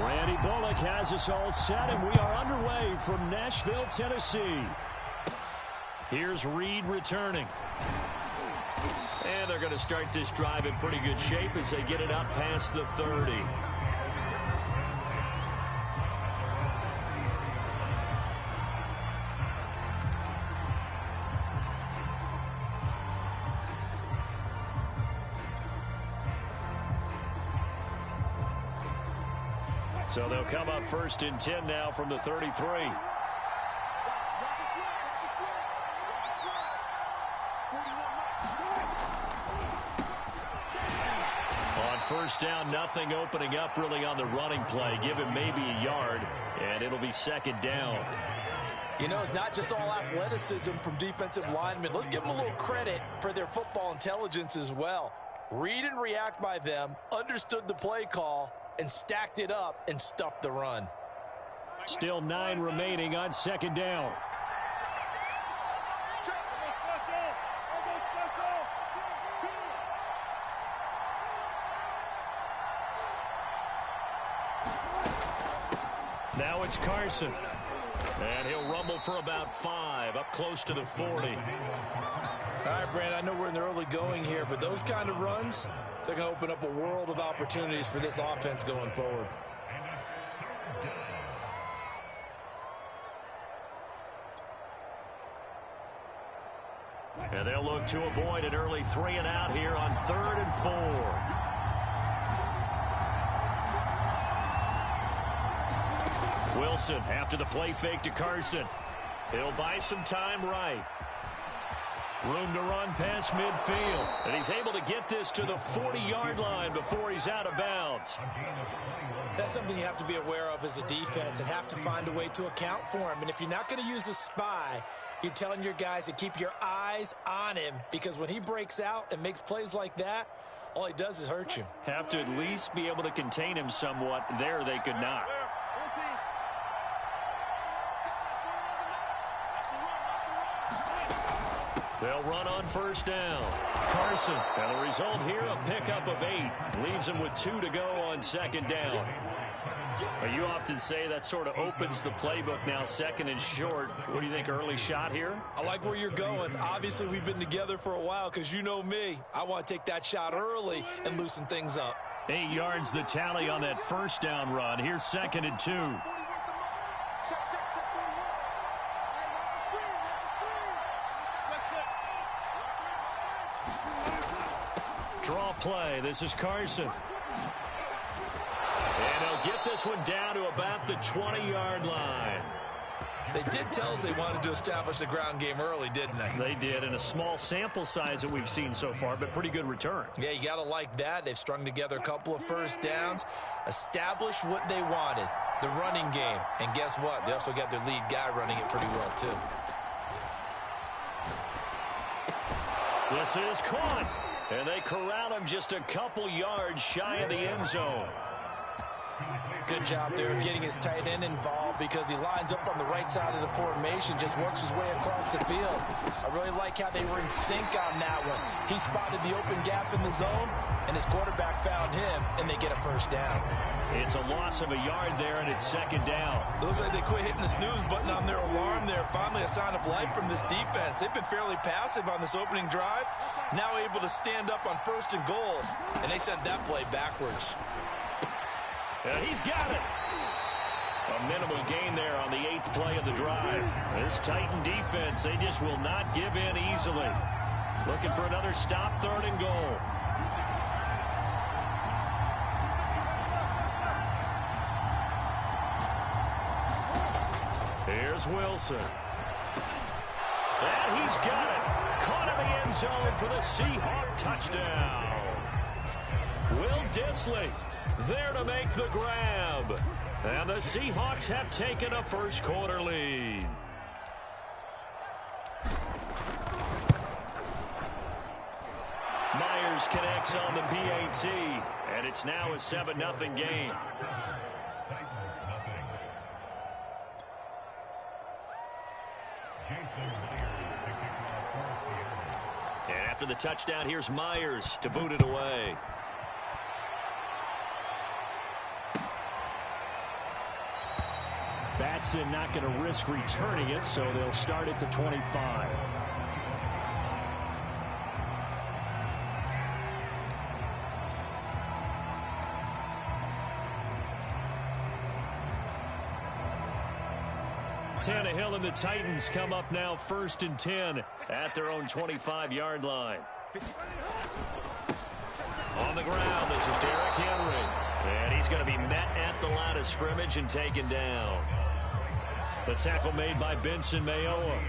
Randy Bullock has us all set, and we are underway from Nashville, Tennessee. Here's Reed returning. And they're going to start this drive in pretty good shape as they get it up past the 30. So they'll come up 1st and 10 now from the 33. On 1st down, nothing opening up really on the running play. Give him maybe a yard, and it'll be 2nd down. You know, it's not just all athleticism from defensive linemen. Let's give them a little credit for their football intelligence as well. Read and react by them, understood the play call, and stacked it up and stuffed the run. Still 9 remaining on 2nd down. Now it's Carson. And he'll rumble for about 5, up close to the 40. All right, Brandon, I know we're in the early going here, but those kind of runs, they're going to open up a world of opportunities for this offense going forward. And they'll look to avoid an early 3 and out here on 3rd and 4. Wilson after the play fake to Carson. He'll buy some time right. Room to run past midfield. And he's able to get this to the 40-yard line before he's out of bounds. That's something you have to be aware of as a defense and have to find a way to account for him. And if you're not going to use a spy, you're telling your guys to keep your eyes on him, because when he breaks out and makes plays like that, all he does is hurt you. Have to at least be able to contain him somewhat. There they could not. They'll run on 1st down. Carson. And the result here, a pickup of 8. Leaves him with 2 to go on 2nd down. You often say that sort of opens the playbook now, 2nd and short. What do you think, early shot here? I like where you're going. Obviously, we've been together for a while, because you know me. I want to take that shot early and loosen things up. 8 yards the tally on that 1st down run. Here's 2nd and 2. Draw play. This is Carson. And he'll get this one down to about the 20-yard line. They did tell us they wanted to establish the ground game early, didn't they? They did, in a small sample size that we've seen so far, but pretty good return. Yeah, you got to like that. They've strung together a couple of 1st downs, established what they wanted, the running game. And guess what? They also got their lead guy running it pretty well, too. This is caught. And they corral him just a couple yards shy of the end zone. Good job there of getting his tight end involved, because he lines up on the right side of the formation, just works his way across the field. I really like how they were in sync on that one. He spotted the open gap in the zone, and his quarterback found him, and they get a 1st down. It's a loss of a yard there, and it's 2nd down. Looks like they quit hitting the snooze button on their alarm there. Finally a sign of life from this defense. They've been fairly passive on this opening drive. Now able to stand up on 1st and goal, and they sent that play backwards. And he's got it. A minimal gain there on the 8th play of the drive. This Titan defense, they just will not give in easily. Looking for another stop, 3rd and goal. Here's Wilson. And he's got it. Caught in the end zone for the Seahawk touchdown. Will Dissly there to make the grab. And the Seahawks have taken a 1st quarter lead. Myers connects on the PAT. And it's now a 7-0 game. And after the touchdown, here's Myers to boot it away. Batson not going to risk returning it, so they'll start at the 25. Tannehill and the Titans come up now 1st and 10 at their own 25-yard line. On the ground, this is Derek Henry. And he's going to be met at the line of scrimmage and taken down. The tackle made by Benson Mayowa.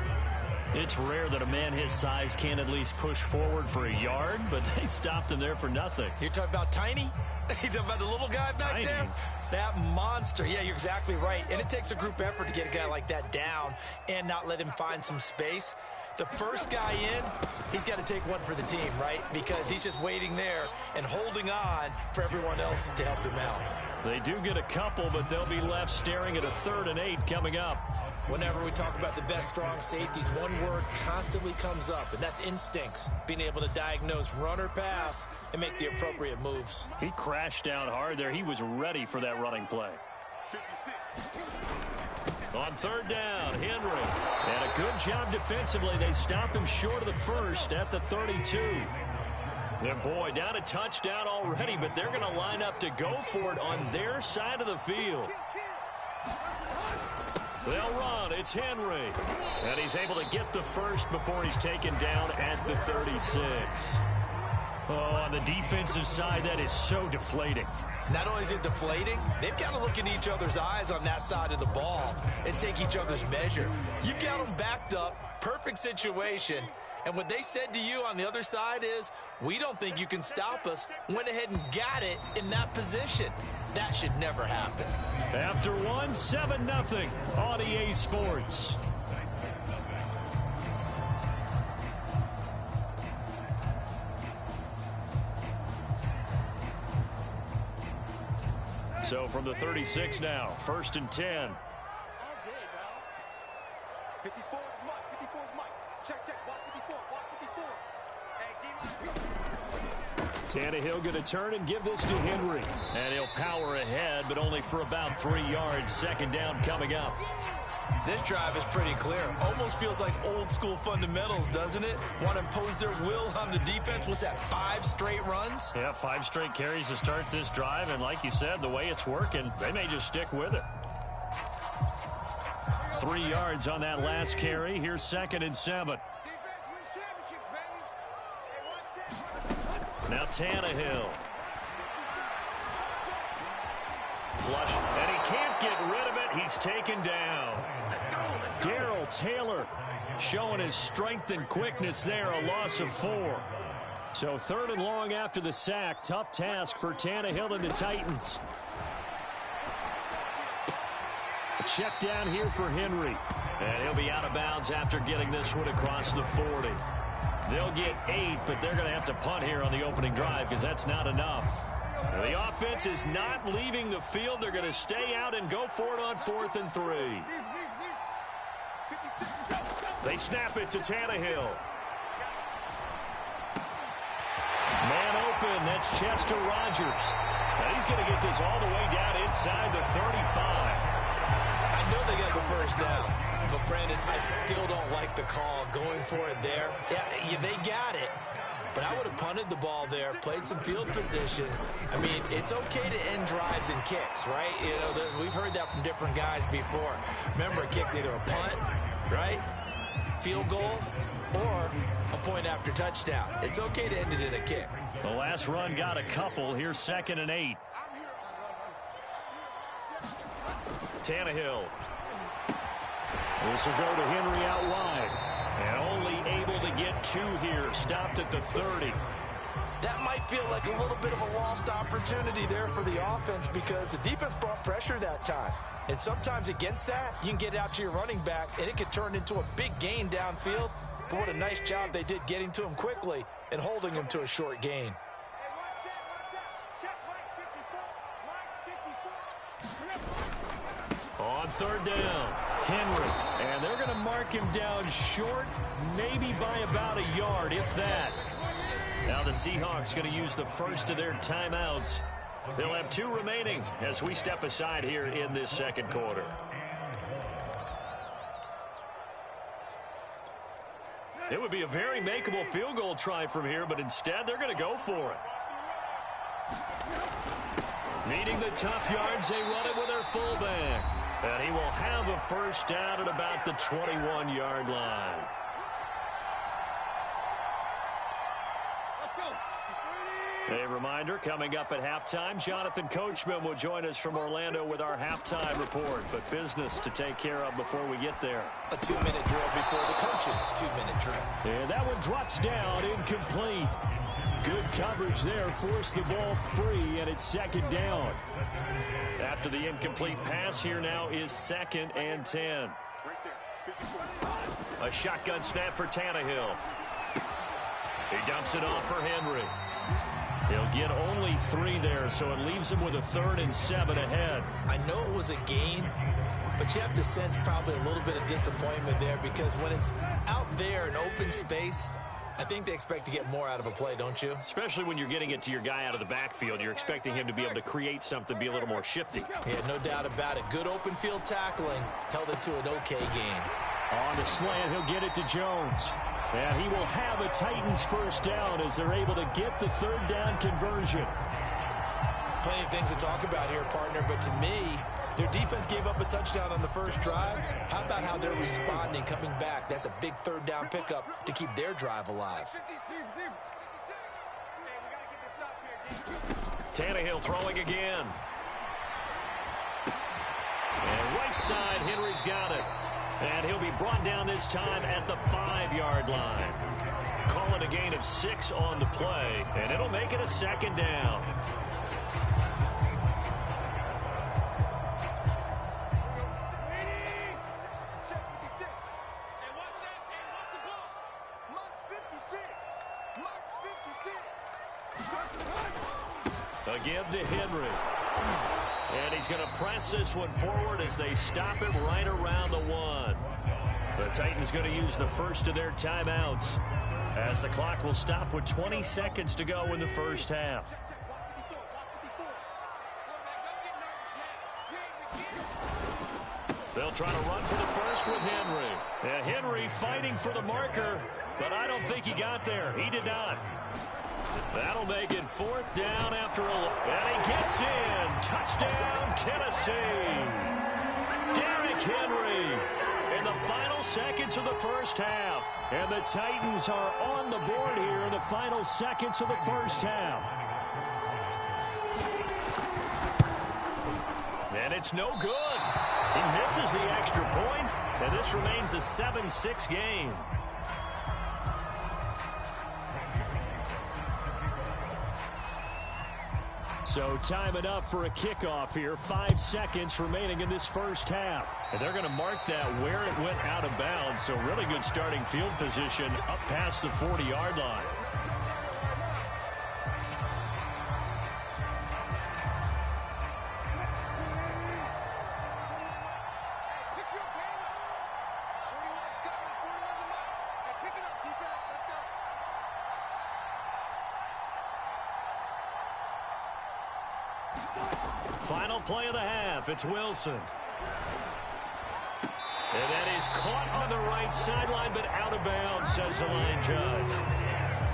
It's rare that a man his size can't at least push forward for a yard, but they stopped him there for nothing. You're talking about Tiny? You're talking about the little guy back there? That monster. Yeah, you're exactly right. And it takes a group effort to get a guy like that down and not let him find some space. The first guy in, he's got to take one for the team, right? Because he's just waiting there and holding on for everyone else to help him out. They do get a couple, but they'll be left staring at a 3rd and 8 coming up. Whenever we talk about the best strong safeties, one word constantly comes up, and that's instincts. Being able to diagnose run or pass and make the appropriate moves. He crashed down hard there. He was ready for that running play. 56. On 3rd down, Henry. And a good job defensively. They stop him short of the 1st at the 32. And boy, down a touchdown already, but they're going to line up to go for it on their side of the field. They'll run. It's Henry. And he's able to get the 1st before he's taken down at the 36. Oh, on the defensive side, that is so deflating. Not only is it deflating, they've got to look in each other's eyes on that side of the ball and take each other's measure. You've got them backed up, perfect situation. And what they said to you on the other side is, we don't think you can stop us. Went ahead and got it in that position. That should never happen. After one, 7-0 on EA Sports. So from the 36 now, 1st and 10. All day, bro. 54 is Mike. 54 is Mike. Check, check. Watch 54. Watch 54. Hey, D-line. Tannehill going to turn and give this to Henry. And he'll power ahead, but only for about 3 yards. 2nd down coming up. This drive is pretty clear. Almost feels like old school fundamentals, doesn't it? Want to impose their will on the defense. What's that, 5 straight runs? Yeah, 5 straight carries to start this drive. And like you said, the way it's working, they may just stick with it. 3 yards on that last carry. Here's 2nd and 7. Now Tannehill. Flush, and he can't get rid of it. He's taken down. Darrell Taylor showing his strength and quickness there, a loss of 4. So 3rd and long after the sack. Tough task for Tannehill and the Titans. A check down here for Henry. And he'll be out of bounds after getting this one across the 40. They'll get 8, but they're going to have to punt here on the opening drive because that's not enough. The offense is not leaving the field. They're going to stay out and go for it on 4th and 3. They snap it to Tannehill. Man open. That's Chester Rogers. And he's going to get this all the way down inside the 35. I know they got the 1st down. But, Brandon, I still don't like the call going for it there. Yeah, they got it. But I would have punted the ball there, played some field position. I mean, it's okay to end drives and kicks, right? You know, we've heard that from different guys before. Remember, a kick's either a punt, right, field goal, or a point after touchdown. It's okay to end it in a kick. The last run got a couple. Here's 2nd and 8. Tannehill. This will go to Henry out wide. And only able to get 2 here. Stopped at the 30. That might feel like a little bit of a lost opportunity there for the offense because the defense brought pressure that time. And sometimes against that, you can get out to your running back, and it could turn into a big gain downfield. But what a nice job they did getting to him quickly and holding him to a short gain. On 3rd down, Henry. And they're going to mark him down short, maybe by about a yard, if that. Now the Seahawks going to use the first of their timeouts. They'll have 2 remaining as we step aside here in this 2nd quarter. It would be a very makeable field goal try from here, but instead they're going to go for it. Needing the tough yards, they run it with their fullback. And he will have a first down at about the 21-yard line. A reminder, coming up at halftime, Jonathan Coachman will join us from Orlando with our halftime report. But business to take care of before we get there. A 2-minute drill before the coach's 2-minute drill. And that one drops down, incomplete. Good coverage there, forced the ball free, and it's second down. After the incomplete pass, here now is 2nd and 10. A shotgun snap for Tannehill. He dumps it off for Henry. He'll get only 3 there, so it leaves him with a 3rd and 7 ahead. I know it was a gain, but you have to sense probably a little bit of disappointment there because when it's out there in open space, I think they expect to get more out of a play, don't you? Especially when you're getting it to your guy out of the backfield. You're expecting him to be able to create something, be a little more shifty. Yeah, no doubt about it. Good open field tackling held it to an okay gain. On the slant, he'll get it to Jones. And he will have a Titans first down as they're able to get the 3rd down conversion. Plenty of things to talk about here, partner, but to me, their defense gave up a touchdown on the first drive. How about how they're responding, coming back? That's a big 3rd down pickup to keep their drive alive. Tannehill throwing again. And right side, Henry's got it. And he'll be brought down this time at the 5-yard line. Call it a gain of 6 on the play, and it'll make it a 2nd down. A give to Henry. And he's going to press this one forward as they stop him right around the 1. The Titans going to use the first of their timeouts as the clock will stop with 20 seconds to go in the first half. They'll try to run for the first with Henry. And Henry fighting for the marker, but I don't think he got there. He did not. That'll make it 4th down after a look. And he gets in. Touchdown, Tennessee. Derrick Henry in the final seconds of the first half. And the Titans are on the board here in the final seconds of the first half. And it's no good. He misses the extra point, and this remains a 7-6 game. So time it up for a kickoff here. 5 seconds remaining in this first half. And they're going to mark that where it went out of bounds. So really good starting field position up past the 40-yard line. Final play of the half. It's Wilson. And that is caught on the right sideline, but out of bounds, says the line judge.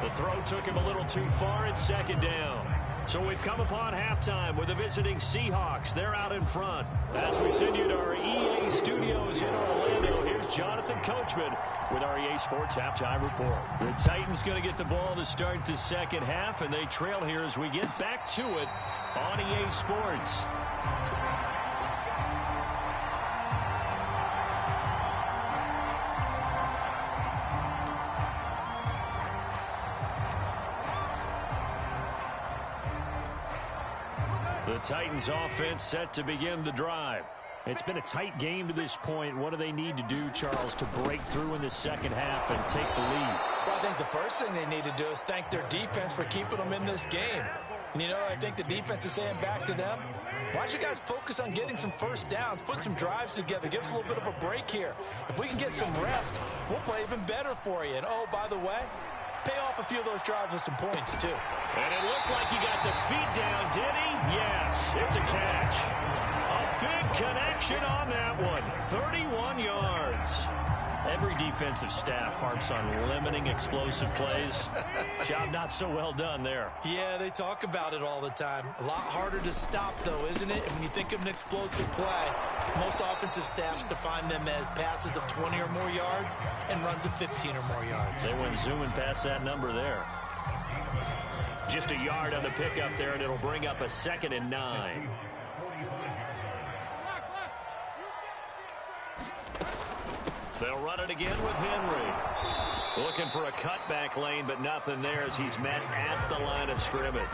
The throw took him a little too far. It's 2nd down. So we've come upon halftime with the visiting Seahawks. They're out in front. As we send you to our EA studios in Orlando, here's Jonathan Coachman with our EA Sports Halftime Report. The Titans going to get the ball to start the second half, and they trail here as we get back to it on EA Sports. The Titans offense set to begin the drive. It's been a tight game to this point. What do they need to do, Charles, to break through in the second half and take the lead? Well, I think the first thing they need to do is thank their defense for keeping them in this game. And, you know, I think the defense is saying back to them, why don't you guys focus on getting some first downs, put some drives together, give us a little bit of a break here. If we can get some rest, we'll play even better for you. And, oh, by the way, pay off a few of those drives with some points, too. And it looked like he got the feet down, did he? Yes, it's a catch. A big connection on that one. 31 yards. Every defensive staff harps on limiting explosive plays. Job not so well done there. Yeah, they talk about it all the time. A lot harder to stop, though, isn't it? And when you think of an explosive play, most offensive staffs define them as passes of 20 or more yards and runs of 15 or more yards. They went zooming past that number there. Just a yard on the pickup there, and it'll bring up a 2nd and 9. They'll run it again with Henry. Looking for a cutback lane, but nothing there as he's met at the line of scrimmage.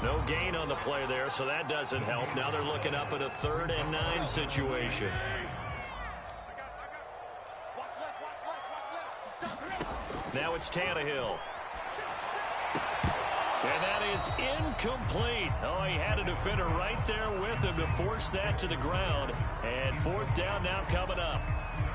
No gain on the play there, so that doesn't help. Now they're looking up at a 3rd and 9 situation. Now it's Tannehill. And that is incomplete. Oh, he had a defender right there with him to force that to the ground. And 4th down now coming up.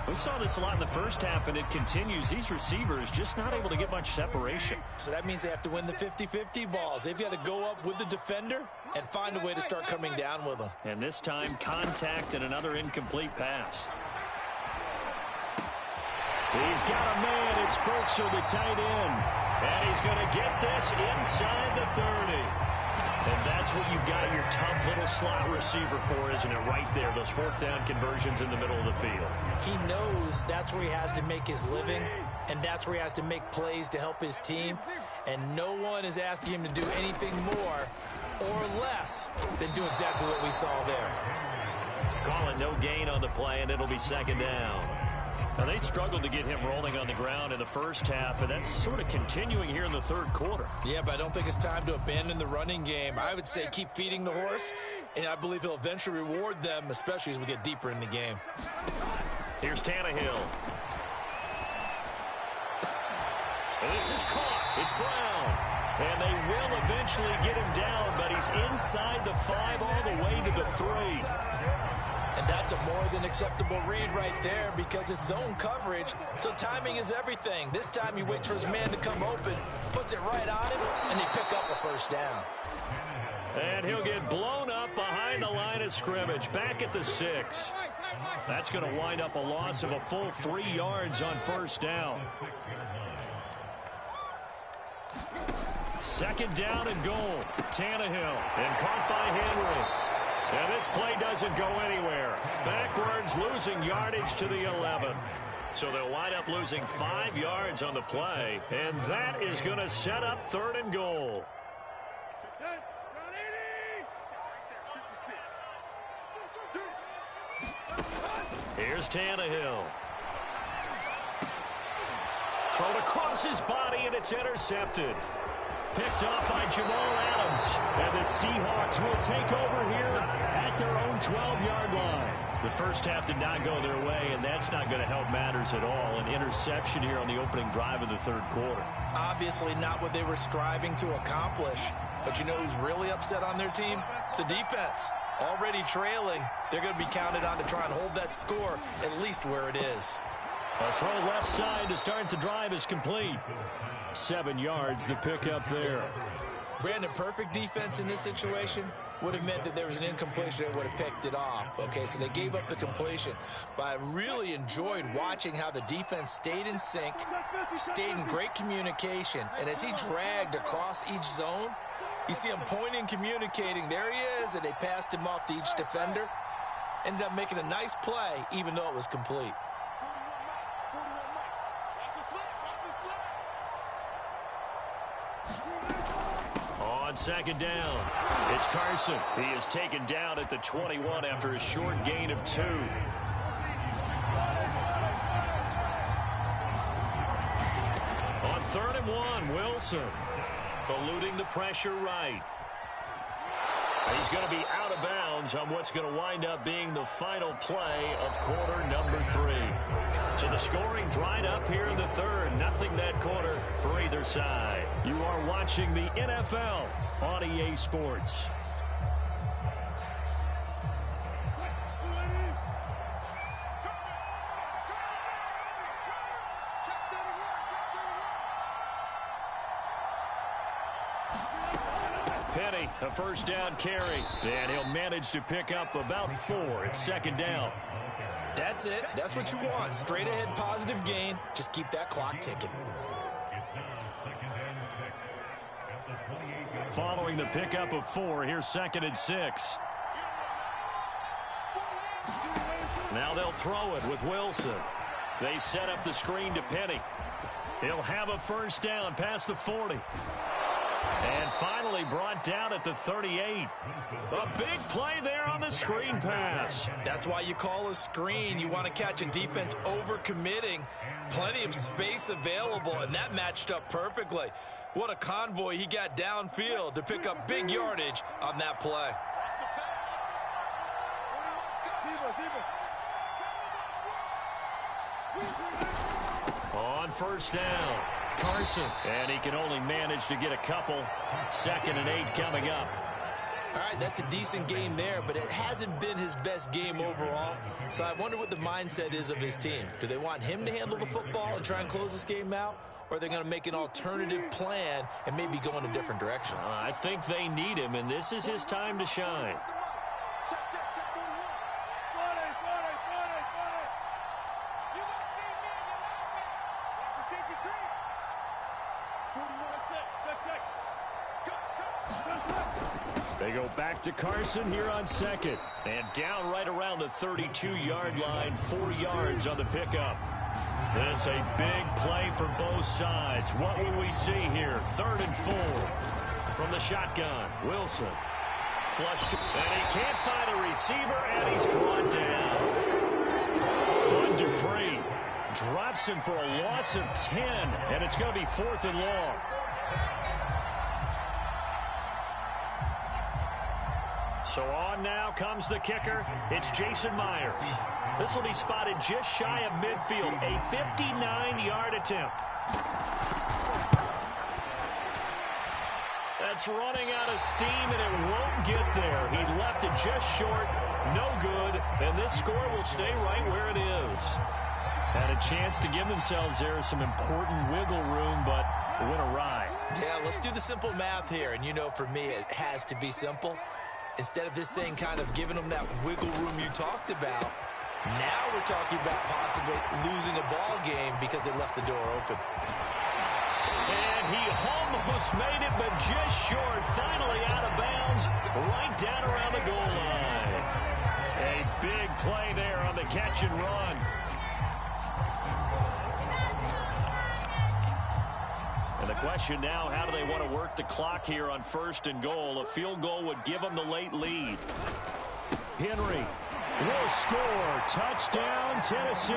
We saw this a lot in the first half, and it continues. These receivers just not able to get much separation. So that means they have to win the 50-50 balls. They've got to go up with the defender and find a way to start coming down with them. And this time, contact and another incomplete pass. He's got a man. It's Ferguson, the tight end. And he's going to get this inside the 30. And that's what you've got your tough little slot receiver for, isn't it? Right there, those 4th down conversions in the middle of the field. He knows that's where he has to make his living, and that's where he has to make plays to help his team. And no one is asking him to do anything more or less than do exactly what we saw there. Call it no gain on the play, and it'll be 2nd down. Now, they struggled to get him rolling on the ground in the first half, and that's sort of continuing here in the 3rd quarter. Yeah, but I don't think it's time to abandon the running game. I would say keep feeding the horse, and I believe he'll eventually reward them, especially as we get deeper in the game. Here's Tannehill. And this is caught. It's Brown. And they will eventually get him down, but he's inside the 5 all the way to the 3. And that's a more than acceptable read right there because it's zone coverage, so timing is everything. This time he waits for his man to come open, puts it right on him, and they pick up a 1st down. And he'll get blown up behind the line of scrimmage, back at the 6. That's going to wind up a loss of a full 3 yards on 1st down. 2nd down and goal. Tannehill, and caught by Henry. And this play doesn't go anywhere. Backwards, losing yardage to the 11. So they'll wind up losing 5 yards on the play. And that is going to set up 3rd and goal. Here's Tannehill. Thrown across his body, and it's intercepted. Picked off by Jamal Adams. And the Seahawks will take over here at their own 12-yard line. The first half did not go their way, and that's not going to help matters at all. An interception here on the opening drive of the 3rd quarter. Obviously not what they were striving to accomplish. But you know who's really upset on their team? The defense. Already trailing, they're going to be counted on to try and hold that score at least where it is. A throw left side to start the drive is complete. 7 yards, the pickup there. Brandon, perfect defense in this situation would have meant that there was an incompletion that would have picked it off. Okay, so they gave up the completion. But I really enjoyed watching how the defense stayed in sync, stayed in great communication. And as he dragged across each zone, you see him pointing, communicating. There he is, and they passed him off to each defender. Ended up making a nice play, even though it was complete. On 2nd down, it's Carson. He is taken down at the 21 after a short gain of 2. On 3rd and 1, Wilson eluding the pressure right. He's going to be out of bounds on what's going to wind up being the final play of quarter number 3. So the scoring dried up here in the 3rd. Nothing that quarter for either side. You are watching the NFL on EA Sports. Penny, a 1st down carry, and he'll manage to pick up about 4. It's 2nd down. That's it. That's what you want. Straight ahead positive gain. Just keep that clock ticking. Following the pickup of 4, here's 2nd and 6. Now they'll throw it with Wilson. They set up the screen to Penny. He'll have a first down past the 40. And finally brought down at the 38. A big play there on the screen pass. That's why you call a screen. You want to catch a defense over-committing. Plenty of space available, and that matched up perfectly. What a convoy he got downfield to pick up big yardage on that play. On first down, Carson. And he can only manage to get a couple. 2nd and 8 coming up. All right, that's a decent game there, but it hasn't been his best game overall. So I wonder what the mindset is of his team. Do they want him to handle the football and try and close this game out? Or are they going to make an alternative plan and maybe go in a different direction? I think they need him, and this is his time to shine. They go back to Carson here on 2nd. And down right around the 32-yard line, 4 yards on the pickup. This a big play for both sides. What will we see here? 3rd and 4 from the shotgun. Wilson flushed, and he can't find a receiver, and he's brought down. Bud Dupree drops him for a loss of 10, and it's going to be 4th and long. So on now comes the kicker. It's Jason Myers. This will be spotted just shy of midfield. A 59-yard attempt. That's running out of steam, and it won't get there. He left it just short. No good. And this score will stay right where it is. Had a chance to give themselves there some important wiggle room, but it went awry. Yeah, let's do the simple math here. And you know, for me, it has to be simple. Instead of this thing kind of giving them that wiggle room you talked about, now we're talking about possibly losing a ball game because they left the door open. And he almost made it, but just short. Finally out of bounds, right down around the goal line. A big play there on the catch and run. And the question now, how do they want to work the clock here on 1st and goal? A field goal would give them the late lead. Henry will score. Touchdown, Tennessee.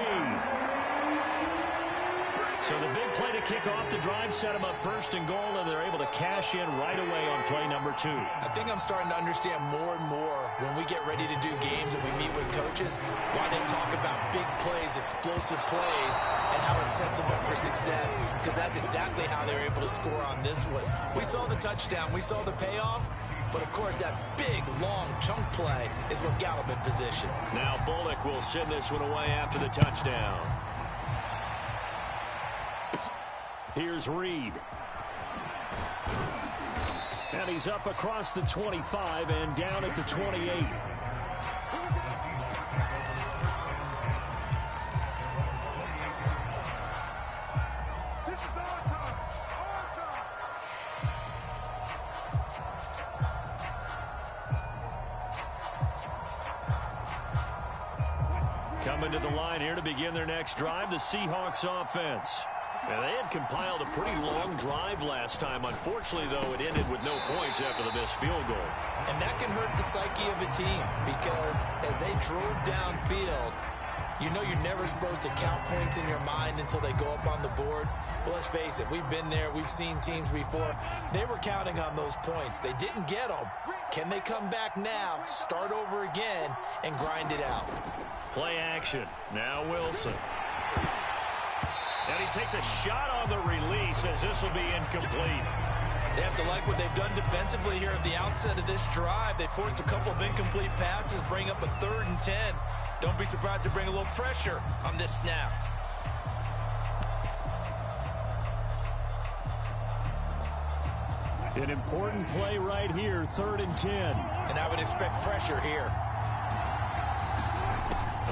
So the big play to kick off the drive set them up 1st and goal, and they're able to cash in right away on play number 2. I think I'm starting to understand more and more when we get ready to do games and we meet with coaches why they talk about big plays, explosive plays, and how it sets them up for success, because that's exactly how they were able to score on this one. We saw the touchdown. We saw the payoff. But, of course, that big, long chunk play is what got them in position. Now Bullock will send this one away after the touchdown. Here's Reed. And he's up across the 25 and down at the 28. Coming to the line here to begin their next drive, the Seahawks offense. And they had compiled a pretty long drive last time. Unfortunately, though, it ended with no points after the missed field goal. And that can hurt the psyche of a team because as they drove downfield, you know you're never supposed to count points in your mind until they go up on the board. But let's face it, we've been there. We've seen teams before. They were counting on those points. They didn't get them. Can they come back now, start over again, and grind it out? Play action. Now Wilson. And he takes a shot on the release as this will be incomplete. They have to like what they've done defensively here at the outset of this drive. They forced a couple of incomplete passes, bring up a 3rd and 10. Don't be surprised to bring a little pressure on this snap. An important play right here, 3rd and 10. And I would expect pressure here.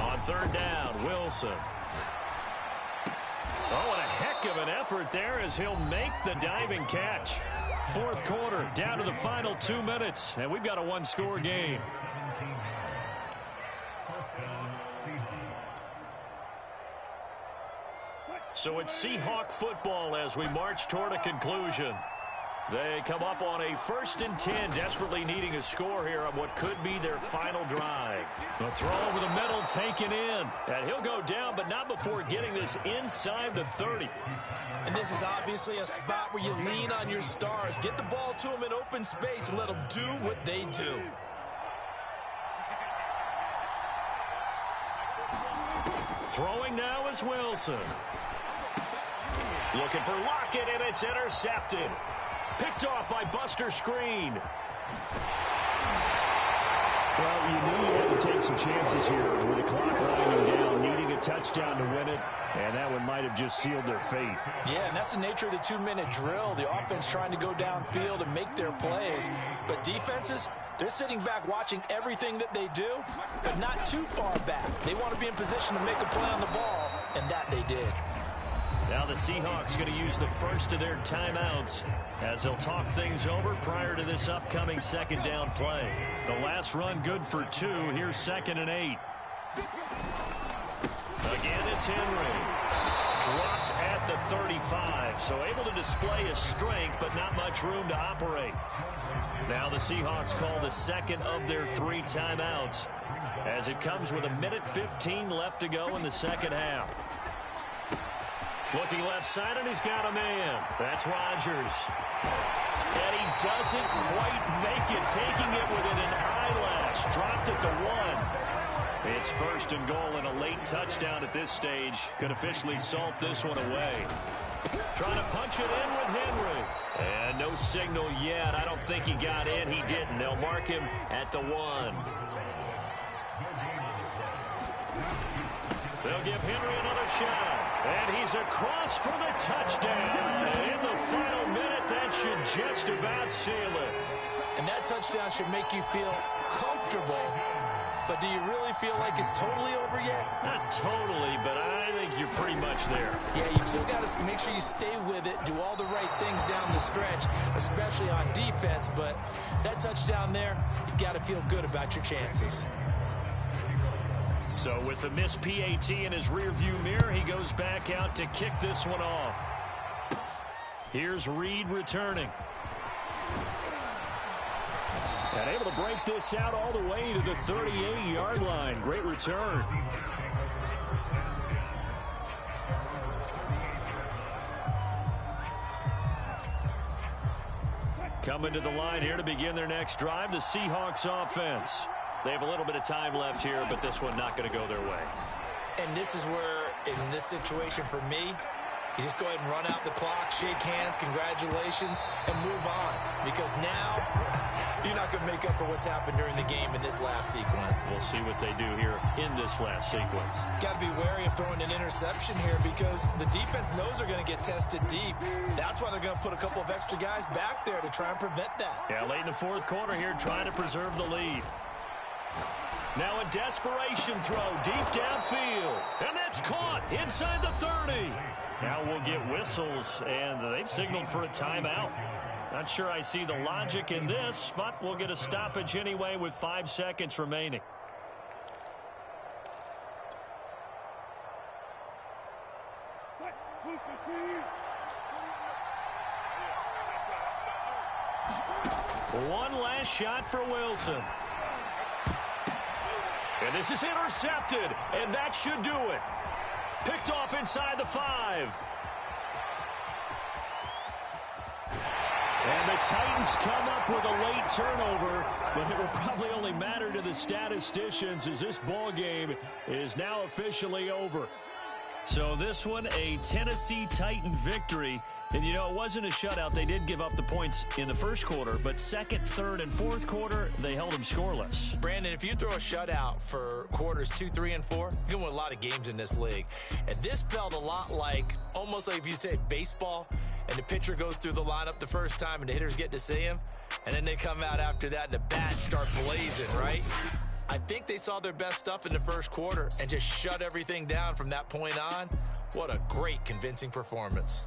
On third down. Wilson. Oh, and a heck of an effort there as he'll make the diving catch. Fourth quarter, down to the final 2 minutes, and we've got a one-score game. So it's Seahawk football as we march toward a conclusion. They come up on a 1st and 10, desperately needing a score here on what could be their final drive. The throw over the middle taken in. And he'll go down, but not before getting this inside the 30. And this is obviously a spot where you lean on your stars. Get the ball to them in open space and let them do what they do. Throwing now is Wilson. Looking for Lockett, and it's intercepted. Picked off by Buster Skrine. Well, you knew you had to take some chances here with the clock running down, needing a touchdown to win it, and that one might have just sealed their fate. Yeah, and that's the nature of the 2-minute drill. The offense trying to go downfield and make their plays. But defenses, they're sitting back watching everything that they do, but not too far back. They want to be in position to make a play on the ball, and that they did. Now the Seahawks going to use the first of their timeouts as they'll talk things over prior to this upcoming second down play. The last run good for 2. Here's 2nd and 8. Again, it's Henry. Dropped at the 35, so able to display his strength, but not much room to operate. Now the Seahawks call the second of their 3 timeouts as it comes with 1:15 left to go in the second half. Looking left side, and he's got a man. That's Rodgers. And he doesn't quite make it, taking it within an eyelash. Dropped at the 1. It's 1st and goal, and a late touchdown at this stage could officially salt this one away. Trying to punch it in with Henry. And no signal yet. I don't think he got in. He didn't. They'll mark him at the 1. They'll give Henry another shot. And he's across for the touchdown. And in the final minute, that should just about seal it. And that touchdown should make you feel comfortable. But do you really feel like it's totally over yet? Not totally, but I think you're pretty much there. Yeah, you've still got to make sure you stay with it, do all the right things down the stretch, especially on defense. But that touchdown there, you've got to feel good about your chances. So with the missed PAT in his rearview mirror, he goes back out to kick this one off. Here's Reed returning. And able to break this out all the way to the 38-yard line. Great return. Coming to the line here to begin their next drive, the Seahawks offense. They have a little bit of time left here, but this one not going to go their way. And this is where, in this situation for me, you just go ahead and run out the clock, shake hands, congratulations, and move on. Because now, you're not going to make up for what's happened during the game in this last sequence. We'll see what they do here in this last sequence. Got to be wary of throwing an interception here because the defense knows they're going to get tested deep. That's why they're going to put a couple of extra guys back there to try and prevent that. Yeah, late in the fourth quarter here, trying to preserve the lead. Now a desperation throw deep downfield. And that's caught inside the 30. Now we'll get whistles, and they've signaled for a timeout. Not sure I see the logic in this, but we'll get a stoppage anyway with 5 seconds remaining. One last shot for Wilson. And this is intercepted, and that should do it. Picked off inside the 5. And the Titans come up with a late turnover, but it will probably only matter to the statisticians as this ball game is now officially over. So this one, a Tennessee Titan victory. And, you know, it wasn't a shutout. They did give up the points in the first quarter, but second, third, and fourth quarter, they held them scoreless. Brandon, if you throw a shutout for quarters 2, 3, and 4, you're going to win a lot of games in this league. And this felt a lot like, almost like if you said baseball, and the pitcher goes through the lineup the first time, and the hitters get to see him, and then they come out after that, and the bats start blazing, right? I think they saw their best stuff in the first quarter and just shut everything down from that point on. What a great, convincing performance.